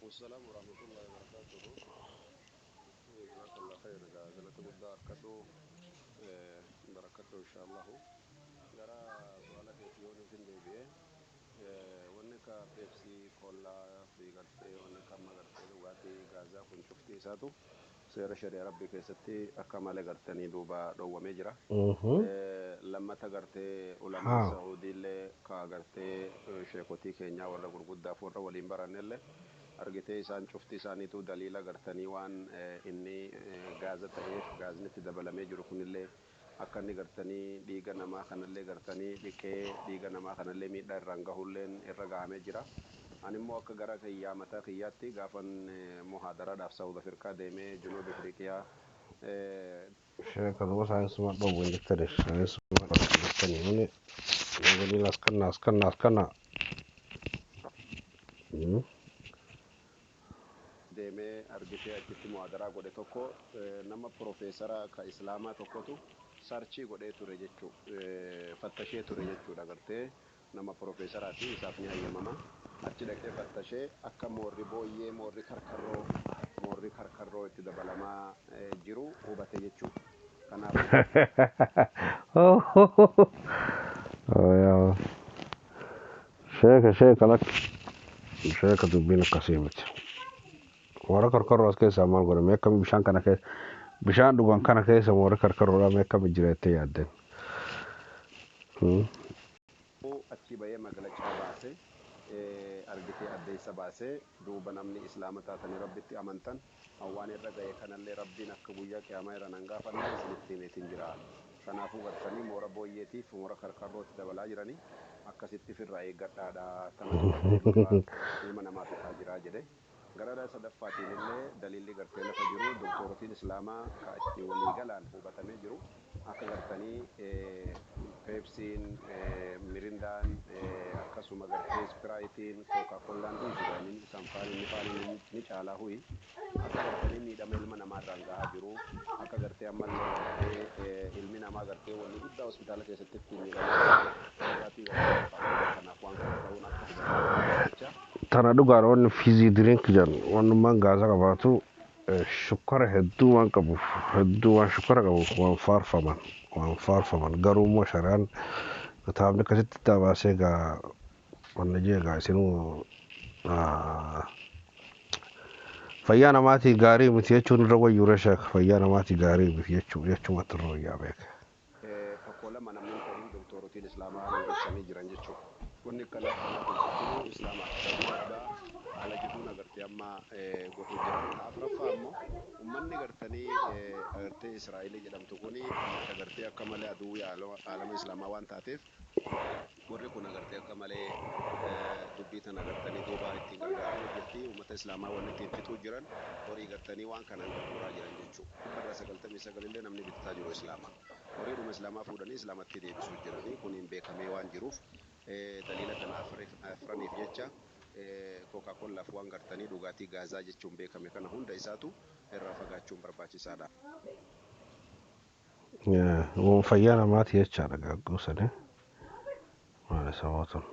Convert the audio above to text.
السلام ورحمة الله وبركاته. جزاك الله خير. قلت قد أركضوا بركته إن شاء الله. جرى سؤالك يوني في النبي ونكا بيبسي كولا في غرتي ونكا ما غرتي دواتي غازا كن شفتي ساتو سير شريع ربي كيستي أكمل غرتني دوبا دو مجرى لما تغرتي علماء سعودي اللي كغرتي شيخوتي كينيا ولا غرغدا فور ولين برانيل argitee isaan cufti isaaniitu daliila gartanii waan inni gaaza ta'eef gaazni itti dabalamee jiru kunillee akka inni gartanii dhiiga namaa kanallee gartanii dhiqee dhiiga namaa kanallee miidhaa irraan gahulleen irra gahamee jira. Ani immoo akka gara kiyyaa mataa kiyyaatti gaafan muhaadaraadhaaf Saawud Afrikaa deemee Junuub Afrikaa شركة الوسع اسمها ضوء الكتريك اسمها الثاني يقول لي اسكننا deemee argitee achitti muhaadaraa godhe tokko nama profeesara ka islaamaa tokkotu sarchii godhee ture jechuu fattashee ture jechuudha gartee nama profeesaraati isaaf ni hayyamama achi dhaqee fattashee akka moorri booyyee moorri karkarroo itti dabalamaa jiru hubate jechuu kanaaf شيخ لك شيخ دبين قسيمة ورا كركر كيس مال غور ميكم بشان كان كيس بشان دوغان كان كيس ورا كركر ورا ميكم جريتي يادن achi bayee magalachaa baasee argitee addeessa baasee duuba namni islaama taatanii rabbitti amantan waan irra ga'e kanallee rabbiin akka guyyaa qiyaamaa irra nan gaafanna isinitti himeetiin jira. Kanaafuu gartanii moora booyyeetiif moora karkarrootti dabalaa jiranii akkasitti firraa eeggadhaadha tanatu ilma namaa fixaa jira jedhe. Gara sadaffaatiin illee daliilli gartee lafa jiru doktorotiin islaamaa ka itti walii galaan hubatamee jiru akka gartanii peepsiin mirindaan akkasuma gartee ispiraayitiin kookaa-kollaan dhuunfidhaan isaan faaliin ni caalaa huyi akka gartanii miidhama ilma namaa irraan gahaa jiru akka gartee ammallee gartee ilmi namaa gartee wanni guddaa hospitaala keessatti ittiin miidhamee kanaaf waan kana ta'uun akka hubatamu jecha ترى دوغار وان فيزي درينك جان وان مان غازا قباتو شكر هدو وان قبو هدو وان شكر قبو وان فارفمان غارو مو شران كتاب نكست تاباسي غا وان جيغا سينو فيانا ماتي غاري متيچون رو يورشك فيانا ماتي غاري متيچو مترو يا بك فقولا من من كان دكتورتين اسلاما على جيران جچو كوني كلا اسلاما على جدونا غرتي اما غوتو جيران افرفا امو ومن غرتني غرتي اسرائيل جدمتو كوني غرتي اكمل ادوي عالم اسلاما وان تاتيف warri kun agartee akka malee dubbii tana agartanii duuba ittiin gargaaramu jirti uummata islaamaa wanni ittiin fixuu jiran horii gartanii waan kanaan gurguraa jiran jechuudha. 199 illee namni bitataa jiru islaamaa. Horiidhuma islaamaa fuudhanii islaamatti deebisuu jiranii kuniin beekamee waan jiruuf daliila kana afraniif jecha kookaa-kollaaf waan gartanii dhugaatii gaazaa jechuun beekame kana hunda isaatu irraa fagaachuun barbaachisaadha. وفيانا ماتي يتشارك قوسني ما نسواتهم